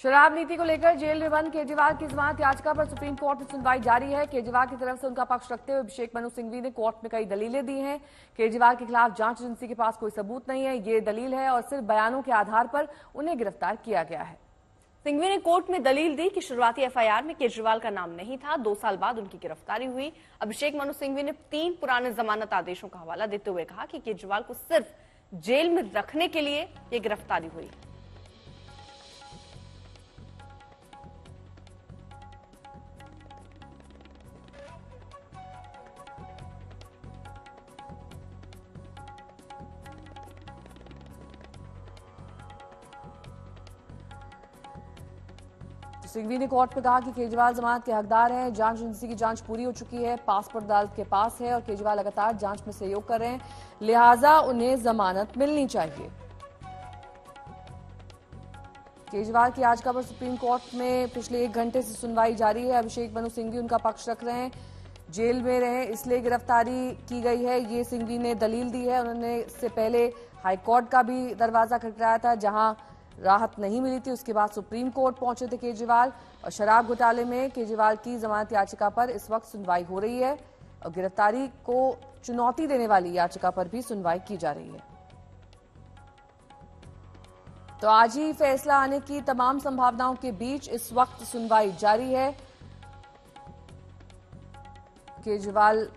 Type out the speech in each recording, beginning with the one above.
शराब नीति को लेकर जेल में बंद केजरीवाल की जमानत याचिका पर सुप्रीम कोर्ट में सुनवाई जारी है। केजरीवाल की तरफ से उनका पक्ष रखते हुए अभिषेक मनु सिंघवी ने कोर्ट में कई दलीलें दी हैं। केजरीवाल के खिलाफ जांच एजेंसी के पास कोई सबूत नहीं है, ये दलील है और सिर्फ बयानों के आधार पर उन्हें गिरफ्तार किया गया है। सिंघवी ने कोर्ट में दलील दी कि शुरुआती एफआईआर में केजरीवाल का नाम नहीं था। 2 साल बाद उनकी गिरफ्तारी हुई। अभिषेक मनु सिंघवी ने 3 पुराने जमानत आदेशों का हवाला देते हुए कहा कि केजरीवाल को सिर्फ जेल में रखने के लिए ये गिरफ्तारी हुई। सिंघवी ने कोर्ट में कहा कि केजरीवाल जमानत के हकदार हैं। जांच एजेंसी की जांच पूरी हो चुकी है, पासपोर्ट अदालत के पास है और केजरीवाल लगातार जांच में सहयोग कर रहे हैं, लिहाजा उन्हें जमानत मिलनी चाहिए। केजरीवाल की याचिका पर सुप्रीम कोर्ट में पिछले 1 घंटे से सुनवाई जारी है। अभिषेक मनु सिंघवी उनका पक्ष रख रहे हैं। जेल में रहे इसलिए गिरफ्तारी की गई है, ये सिंघवी ने दलील दी है। उन्होंने इससे पहले हाईकोर्ट का भी दरवाजा खटखटाया था, जहां राहत नहीं मिली थी। उसके बाद सुप्रीम कोर्ट पहुंचे थे केजरीवाल और शराब घोटाले में केजरीवाल की जमानत याचिका पर इस वक्त सुनवाई हो रही है और गिरफ्तारी को चुनौती देने वाली याचिका पर भी सुनवाई की जा रही है। तो आज ही फैसला आने की तमाम संभावनाओं के बीच इस वक्त सुनवाई जारी है। केजरीवाल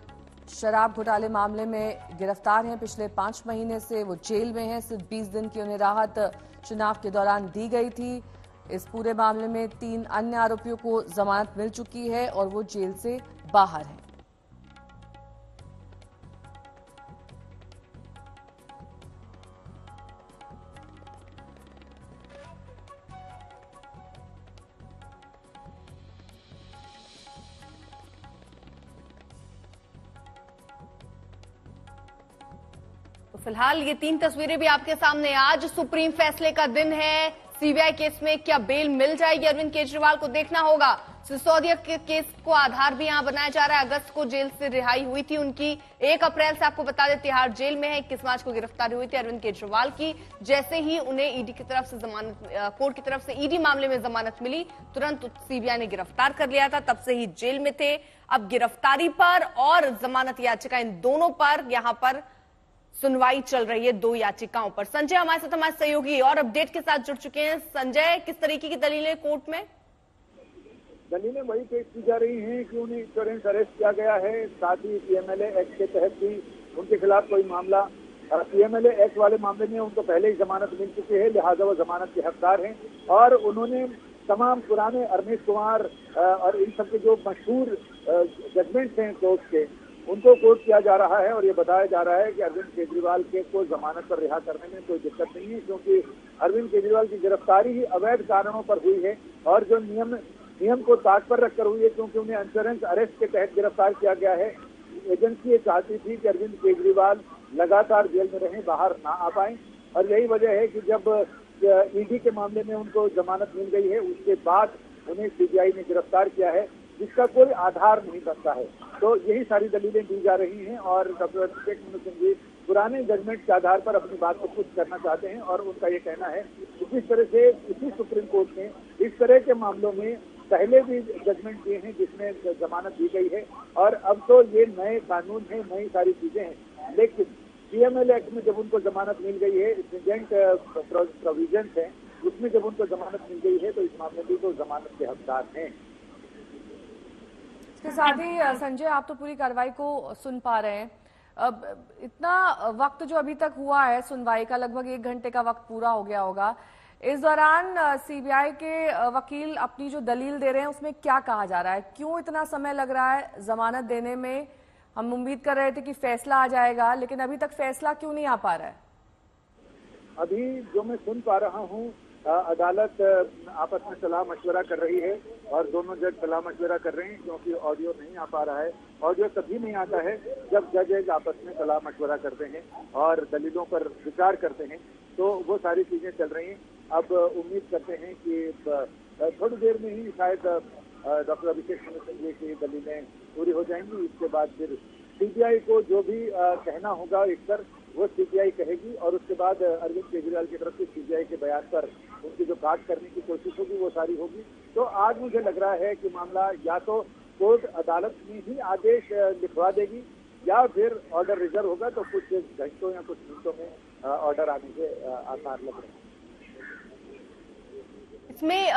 शराब घोटाले मामले में गिरफ्तार हैं। पिछले 5 महीने से वो जेल में हैं। सिर्फ 20 दिन की उन्हें राहत चुनाव के दौरान दी गई थी। इस पूरे मामले में 3 अन्य आरोपियों को जमानत मिल चुकी है और वो जेल से बाहर हैं। तो फिलहाल ये 3 तस्वीरें भी आपके सामने। आज सुप्रीम फैसले का दिन है। सीबीआई केस में क्या बेल मिल जाएगी अरविंद केजरीवाल को देखना होगा। सिसोदिया के केस को आधार भी यहां बनाया जा रहा है। अगस्त को जेल से रिहाई हुई थी उनकी। 1 अप्रैल से आपको बता दें तिहाड़ जेल में है। 21 मार्च को गिरफ्तारी हुई थी अरविंद केजरीवाल की। जैसे ही उन्हें ईडी की तरफ से जमानत, कोर्ट की तरफ से ईडी मामले में जमानत मिली, तुरंत सीबीआई ने गिरफ्तार कर लिया था। तब से ही जेल में थे। अब गिरफ्तारी पर और जमानत याचिका, इन दोनों पर यहां पर सुनवाई चल रही है, 2 याचिकाओं पर। संजय हमारे साथ, हमारे सहयोगी और अपडेट के साथ जुड़ चुके हैं। संजय, किस तरीके की दलीलें कोर्ट में? दलीलें वही पेश की जा रही हैं कि उन्हें इंश्योरेंस अरेस्ट किया गया है। साथ ही पीएमएलए एक्ट के तहत भी उनके खिलाफ कोई मामला, पीएमएलए एक्ट वाले मामले में उनको पहले ही जमानत मिल चुकी है, लिहाजा वो जमानत के हकदार हैं। और उन्होंने तमाम पुराने अरविंद कुमार और इन सबके जो मशहूर जजमेंट्स हैं कोर्ट के, उनको कोर्ट किया जा रहा है। और ये बताया जा रहा है कि अरविंद केजरीवाल के को जमानत पर रिहा करने में कोई दिक्कत नहीं है, क्योंकि अरविंद केजरीवाल की गिरफ्तारी ही अवैध कारणों पर हुई है और जो नियम को ताक पर रखकर हुई है, क्योंकि उन्हें इंश्योरेंस अरेस्ट के तहत गिरफ्तार किया गया है। एजेंसी ये चाहती थी कि अरविंद केजरीवाल लगातार जेल में रहें, बाहर ना आ पाए। और यही वजह है कि जब ईडी के मामले में उनको जमानत मिल गई है, उसके बाद उन्हें सीबीआई ने गिरफ्तार किया है, जिसका कोई आधार नहीं बनता है। तो यही सारी दलीलें दी जा रही हैं और डॉक्टर अभिषेक मनु सिंघवी पुराने जजमेंट के आधार पर अपनी बात को खुद करना चाहते हैं। और उनका ये कहना है कि जिस तरह से इसी सुप्रीम कोर्ट ने इस तरह के मामलों में पहले भी जजमेंट दिए हैं जिसमें जमानत दी गई है, और अब तो ये नए कानून है, नई सारी चीजें हैं। लेकिन पीएमएलए एक्ट में जब उनको जमानत मिल गई है, स्ट्रिंजेंट प्रोविजन है, उसमें जब उनको जमानत मिल गई है, तो इस मामले में तो जमानत के हकदार हैं। इसके साथ ही संजय, आप तो पूरी कार्रवाई को सुन पा रहे हैं। अब इतना वक्त जो अभी तक हुआ है सुनवाई का, लगभग 1 घंटे का वक्त पूरा हो गया होगा। इस दौरान सीबीआई के वकील अपनी जो दलील दे रहे हैं उसमें क्या कहा जा रहा है? क्यों इतना समय लग रहा है जमानत देने में? हम उम्मीद कर रहे थे कि फैसला आ जाएगा, लेकिन अभी तक फैसला क्यों नहीं आ पा रहा है? अभी जो मैं सुन पा रहा हूँ, अदालत आपस में सलाह मशवरा कर रही है और दोनों जज सलाह मशवरा कर रहे हैं, क्योंकि ऑडियो नहीं आ पा रहा है। ऑडियो तभी नहीं आता है जब जजेज आपस में सलाह मशवरा करते हैं और दलीलों पर विचार करते हैं। तो वो सारी चीजें चल रही हैं। अब उम्मीद करते हैं कि थोड़ी देर में ही शायद डॉक्टर अभिषेक मनु सिंघवी की दलीलें पूरी हो जाएंगी। इसके बाद फिर सीबीआई को जो भी कहना होगा, एक वो सीबीआई कहेगी और उसके बाद अरविंद केजरीवाल की तरफ से सीबीआई के बयान पर उनकी जो काट करने की कोशिश होगी वो सारी होगी। तो आज मुझे लग रहा है कि मामला या तो कोर्ट अदालत में ही आदेश लिखवा देगी या फिर ऑर्डर रिजर्व होगा, तो कुछ घंटों या कुछ मिनटों में ऑर्डर आने के आसार लग रहे हैं। इसमें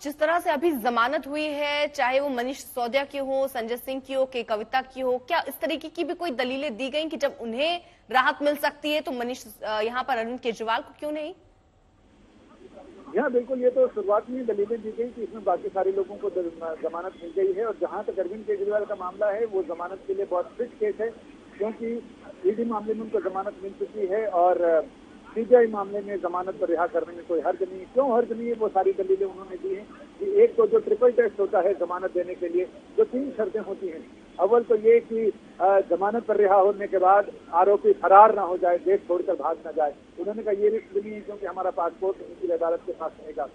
जिस तरह से अभी जमानत हुई है, चाहे वो मनीष सिसोदिया की हो, संजय सिंह की हो, के कविता की हो, क्या इस तरीके की भी कोई दलीलें दी गई कि जब उन्हें राहत मिल सकती है तो मनीष यहाँ पर अरविंद केजरीवाल को क्यों नहीं? हाँ बिल्कुल, ये तो शुरुआत में दलीलें दी गई कि इसमें बाकी सारे लोगों को जमानत मिल गई है। और जहां तक अरविंद केजरीवाल का मामला है, वो जमानत के लिए बहुत फिट केस है, क्योंकि ईडी मामले में उनको जमानत मिल चुकी है और सीबीआई मामले में जमानत पर रिहा करने में कोई हर्ज नहीं है। क्यों हर्ज नहीं है, वो सारी दलीलें उन्होंने दी हैं कि एक तो जो ट्रिपल टेस्ट होता है जमानत देने के लिए, जो 3 शर्तें होती हैं। अव्वल तो ये कि जमानत पर रिहा होने के बाद आरोपी फरार ना हो जाए, देश छोड़कर भाग ना जाए। उन्होंने कहा ये रिस्क नहीं है क्योंकि हमारा पासपोर्ट निचली अदालत के पास रहेगा।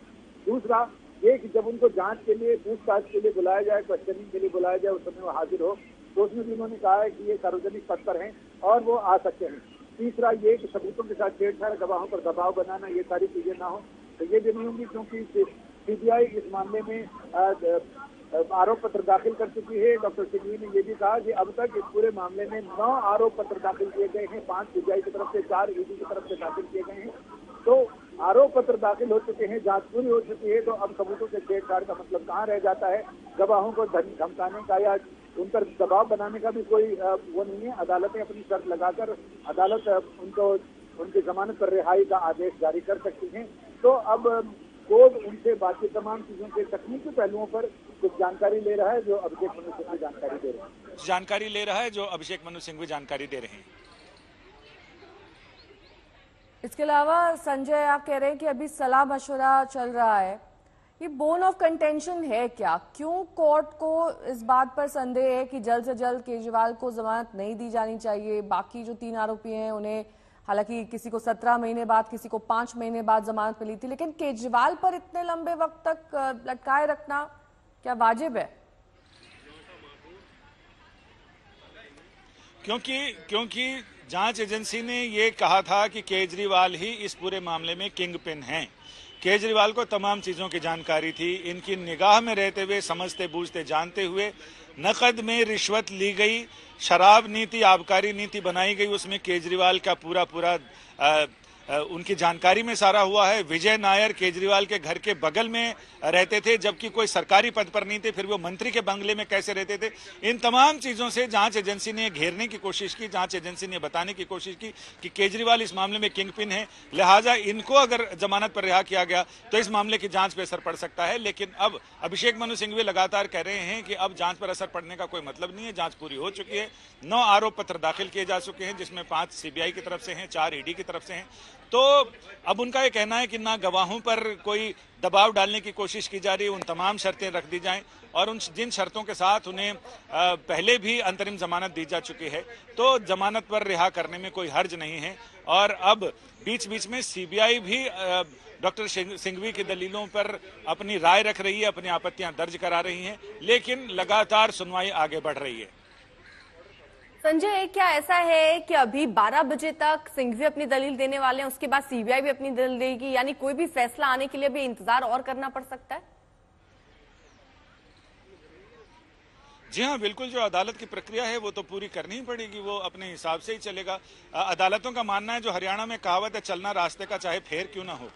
दूसरा ये कि जब उनको जांच के लिए, पूछताछ के लिए बुलाया जाए, क्वेश्चनिंग के लिए बुलाया जाए, उस समय वो हाजिर हो, तो उसमें भी उन्होंने कहा है कि ये सार्वजनिक पद पर हैं और वो आ सकते हैं। तीसरा ये कि सबूतों के साथ छेड़छाड़, गवाहों पर दबाव बनाना, ये सारी चीजें ना हो, तो ये भी नहीं होंगी, क्योंकि सीबीआई इस मामले में आरोप पत्र दाखिल कर चुकी है। डॉक्टर सिंघवी ने ये भी कहा कि अब तक इस पूरे मामले में 9 आरोप पत्र दाखिल किए गए हैं, 5 सीबीआई की तरफ से, 4 ईडी की तरफ से दाखिल किए गए हैं। तो आरोप पत्र दाखिल हो चुके हैं, जांच पूरी हो चुकी है, तो अब सबूतों से छेड़छाड़ का मतलब कहाँ रह जाता है? गवाहों को धमकाने का या उन पर दबाव बनाने का भी कोई वो नहीं है। अदालतें अपनी शर्त लगाकर अदालत उनको उनकी जमानत पर रिहाई का आदेश जारी कर सकती हैं। तो अब कोर्ट उनसे बाकी तमाम चीजों के तकनीकी पहलुओं पर कुछ जानकारी ले रहा है, जो अभिषेक मनु सिंघवी जानकारी दे रहे हैं। इसके अलावा संजय, आप कह रहे हैं कि अभी सलाह मशवरा चल रहा है, ये बोन ऑफ कंटेंशन है क्या? क्यों कोर्ट को इस बात पर संदेह है कि जल्द से जल्द केजरीवाल को जमानत नहीं दी जानी चाहिए? बाकी जो 3 आरोपी हैं उन्हें हालांकि किसी को 17 महीने बाद, किसी को 5 महीने बाद जमानत मिली थी, लेकिन केजरीवाल पर इतने लंबे वक्त तक लटकाए रखना क्या वाजिब है? क्योंकि जांच एजेंसी ने ये कहा था कि केजरीवाल ही इस पूरे मामले में किंग पिन हैं। केजरीवाल को तमाम चीजों की जानकारी थी। इनकी निगाह में रहते हुए, समझते बूझते जानते हुए नकद में रिश्वत ली गई, शराब नीति, आबकारी नीति बनाई गई, उसमें केजरीवाल का पूरा उनकी जानकारी में सारा हुआ है। विजय नायर केजरीवाल के घर के बगल में रहते थे, जबकि कोई सरकारी पद पर नहीं थे, फिर वो मंत्री के बंगले में कैसे रहते थे? इन तमाम चीजों से जांच एजेंसी ने घेरने की कोशिश की। जांच एजेंसी ने बताने की कोशिश की कि केजरीवाल इस मामले में किंग पिन है, लिहाजा इनको अगर जमानत पर रिहा किया गया तो इस मामले की जांच पर असर पड़ सकता है। लेकिन अब अभिषेक मनु सिंघवी लगातार कह रहे हैं कि अब जांच पर असर पड़ने का कोई मतलब नहीं है, जांच पूरी हो चुकी है। 9 आरोप पत्र दाखिल किए जा चुके हैं, जिसमें 5 सीबीआई की तरफ से हैं, 4 ईडी की तरफ से हैं। तो अब उनका ये कहना है कि ना गवाहों पर कोई दबाव डालने की कोशिश की जा रही है, उन तमाम शर्तें रख दी जाएं और उन जिन शर्तों के साथ उन्हें पहले भी अंतरिम जमानत दी जा चुकी है, तो जमानत पर रिहा करने में कोई हर्ज नहीं है। और अब बीच बीच में सीबीआई भी डॉक्टर सिंघवी की दलीलों पर अपनी राय रख रही है, अपनी आपत्तियां दर्ज करा रही है, लेकिन लगातार सुनवाई आगे बढ़ रही है। संजय, क्या ऐसा है कि अभी 12 बजे तक सिंघवी अपनी दलील देने वाले हैं, उसके बाद सीबीआई भी अपनी दलील देगी, यानी कोई भी फैसला आने के लिए भी इंतजार और करना पड़ सकता है? जी हाँ, बिल्कुल। जो अदालत की प्रक्रिया है वो तो पूरी करनी ही पड़ेगी, वो अपने हिसाब से ही चलेगा। अदालतों का मानना है, जो हरियाणा में कहावत है, चलना रास्ते का चाहे फेर क्यों ना हो,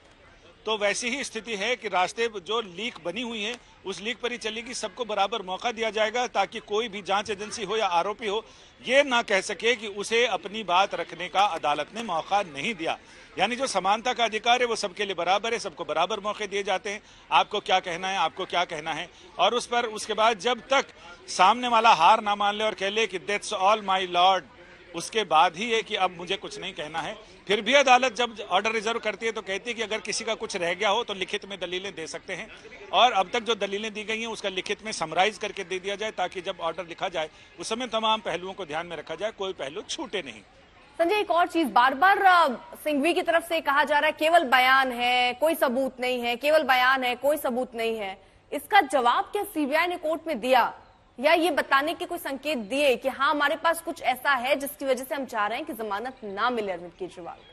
तो वैसी ही स्थिति है कि रास्ते जो लीक बनी हुई है उस लीक पर ही चलेगी। सबको बराबर मौका दिया जाएगा ताकि कोई भी जांच एजेंसी हो या आरोपी हो ये ना कह सके कि उसे अपनी बात रखने का अदालत ने मौका नहीं दिया। यानी जो समानता का अधिकार है वो सबके लिए बराबर है, सबको बराबर मौके दिए जाते हैं। आपको क्या कहना है, आपको क्या कहना है, और उस पर उसके बाद जब तक सामने वाला हार ना मान ले और कह ले कि दैट्स ऑल माय लॉर्ड, उसके बाद ही है कि अब मुझे कुछ नहीं कहना है। फिर भी अदालत जब ऑर्डर रिजर्व करती है तो कहती है कि अगर किसी का कुछ रह गया हो तो लिखित में दलीलें दे सकते हैं, और अब तक जो दलीलें दी गई हैं उसका लिखित में समराइज करके दे दिया जाए ताकि जब ऑर्डर लिखा जाए उस समय तमाम पहलुओं को ध्यान में रखा जाए, कोई पहलू छूटे नहीं। संजय, एक और चीज, बार बार सिंघवी की तरफ से कहा जा रहा है केवल बयान है, कोई सबूत नहीं है, केवल बयान है, कोई सबूत नहीं है। इसका जवाब क्या सीबीआई ने कोर्ट में दिया या ये बताने के कोई संकेत दिए कि हाँ हमारे पास कुछ ऐसा है जिसकी वजह से हम चाह रहे हैं कि जमानत ना मिले अरविंद केजरीवाल को?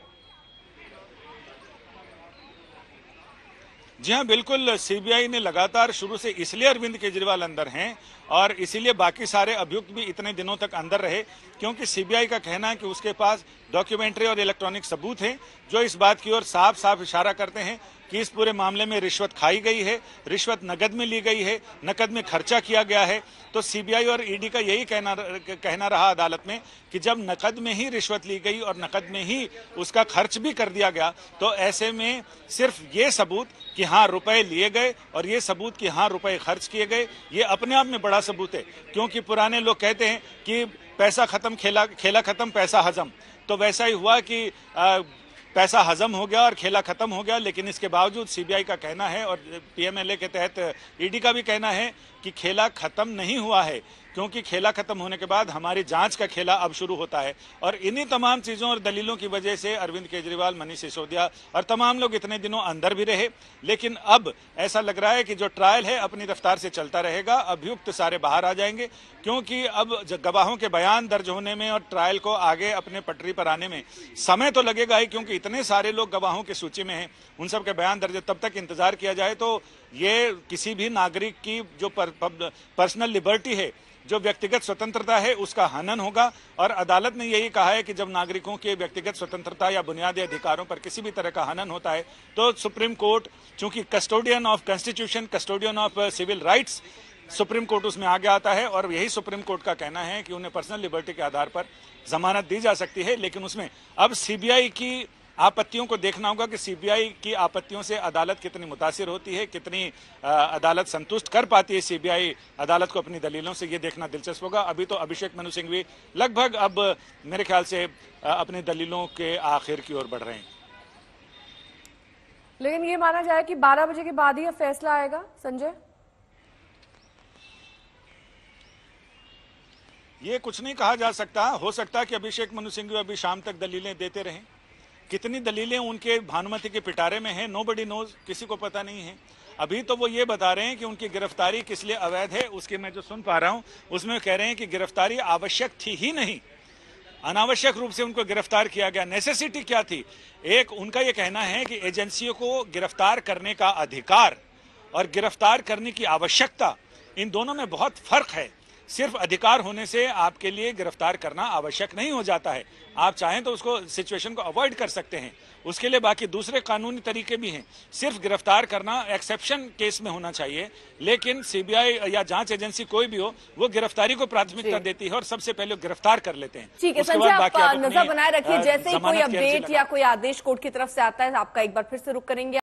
जी हाँ, बिल्कुल। सीबीआई ने लगातार शुरू से इसलिए अरविंद केजरीवाल अंदर हैं और इसीलिए बाकी सारे अभियुक्त भी इतने दिनों तक अंदर रहे, क्योंकि सीबीआई का कहना है कि उसके पास डॉक्यूमेंट्री और इलेक्ट्रॉनिक सबूत हैं जो इस बात की ओर साफ साफ इशारा करते हैं कि इस पूरे मामले में रिश्वत खाई गई है, रिश्वत नकद में ली गई है, नकद में खर्चा किया गया है। तो सीबीआई और ईडी का यही कहना रहा अदालत में कि जब नकद में ही रिश्वत ली गई और नकद में ही उसका खर्च भी कर दिया गया, तो ऐसे में सिर्फ ये सबूत कि हाँ रुपए लिए गए और ये सबूत कि हाँ रुपए खर्च किए गए, ये अपने आप में बड़ा सबूत है। क्योंकि पुराने लोग कहते हैं कि पैसा खत्म खेला खत्म पैसा हजम, तो वैसा ही हुआ कि पैसा हजम हो गया और खेला खत्म हो गया। लेकिन इसके बावजूद सीबीआई का कहना है और पीएमएलए के तहत ईडी का भी कहना है कि खेला खत्म नहीं हुआ है, क्योंकि खेला खत्म होने के बाद हमारी जांच का खेला अब शुरू होता है। और इन्हीं तमाम चीजों और दलीलों की वजह से अरविंद केजरीवाल, मनीष सिसोदिया और तमाम लोग इतने दिनों अंदर भी रहे। लेकिन अब ऐसा लग रहा है कि जो ट्रायल है अपनी रफ्तार से चलता रहेगा, अभियुक्त सारे बाहर आ जाएंगे, क्योंकि अब गवाहों के बयान दर्ज होने में और ट्रायल को आगे अपने पटरी पर आने में समय तो लगेगा ही, क्योंकि इतने सारे लोग गवाहों की सूची में हैं, उन सब के बयान दर्ज तब तक इंतजार किया जाए तो ये किसी भी नागरिक की जो पर्सनल लिबर्टी है, जो व्यक्तिगत स्वतंत्रता है, उसका हनन होगा। और अदालत ने यही कहा है कि जब नागरिकों के व्यक्तिगत स्वतंत्रता या बुनियादी अधिकारों पर किसी भी तरह का हनन होता है तो सुप्रीम कोर्ट, चूंकि custodian of constitution, custodian of civil rights, supreme court उसमें आगे आता है। और यही सुप्रीम कोर्ट का कहना है कि उन्हें पर्सनल लिबर्टी के आधार पर जमानत दी जा सकती है। लेकिन उसमें अब सीबीआई की आपत्तियों को देखना होगा कि सीबीआई की आपत्तियों से अदालत कितनी मुतासिर होती है, कितनी अदालत संतुष्ट कर पाती है सीबीआई अदालत को अपनी दलीलों से, ये देखना दिलचस्प होगा। अभी तो अभिषेक मनु सिंघवी लगभग अब मेरे ख्याल से अपनी दलीलों के आखिर की ओर बढ़ रहे हैं। लेकिन ये माना जाए कि 12 बजे के बाद ही अब फैसला आएगा संजय? ये कुछ नहीं कहा जा सकता। हो सकता है कि अभिषेक मनु सिंघवी अभी शाम तक दलीलें देते रहें। कितनी दलीलें उनके भानुमति के पिटारे में हैं, नोबडी नोज, किसी को पता नहीं है। अभी तो वो ये बता रहे हैं कि उनकी गिरफ्तारी किस लिए अवैध है। उसके मैं जो सुन पा रहा हूं उसमें कह रहे हैं कि गिरफ्तारी आवश्यक थी ही नहीं, अनावश्यक रूप से उनको गिरफ्तार किया गया। नेसेसिटी क्या थी? एक उनका ये कहना है कि एजेंसियों को गिरफ्तार करने का अधिकार और गिरफ्तार करने की आवश्यकता, इन दोनों में बहुत फर्क है। सिर्फ अधिकार होने से आपके लिए गिरफ्तार करना आवश्यक नहीं हो जाता है। आप चाहें तो उसको सिचुएशन को अवॉइड कर सकते हैं, उसके लिए बाकी दूसरे कानूनी तरीके भी हैं। सिर्फ गिरफ्तार करना एक्सेप्शन केस में होना चाहिए, लेकिन सीबीआई या जांच एजेंसी कोई भी हो, वो गिरफ्तारी को प्राथमिकता देती है और सबसे पहले गिरफ्तार कर लेते हैं। ठीक है संजय, आप नजर बनाए रखिए, जैसे ही कोई अपडेट या कोई आदेश कोर्ट की तरफ से आता है आपका एक बार फिर से रुख करेंगे।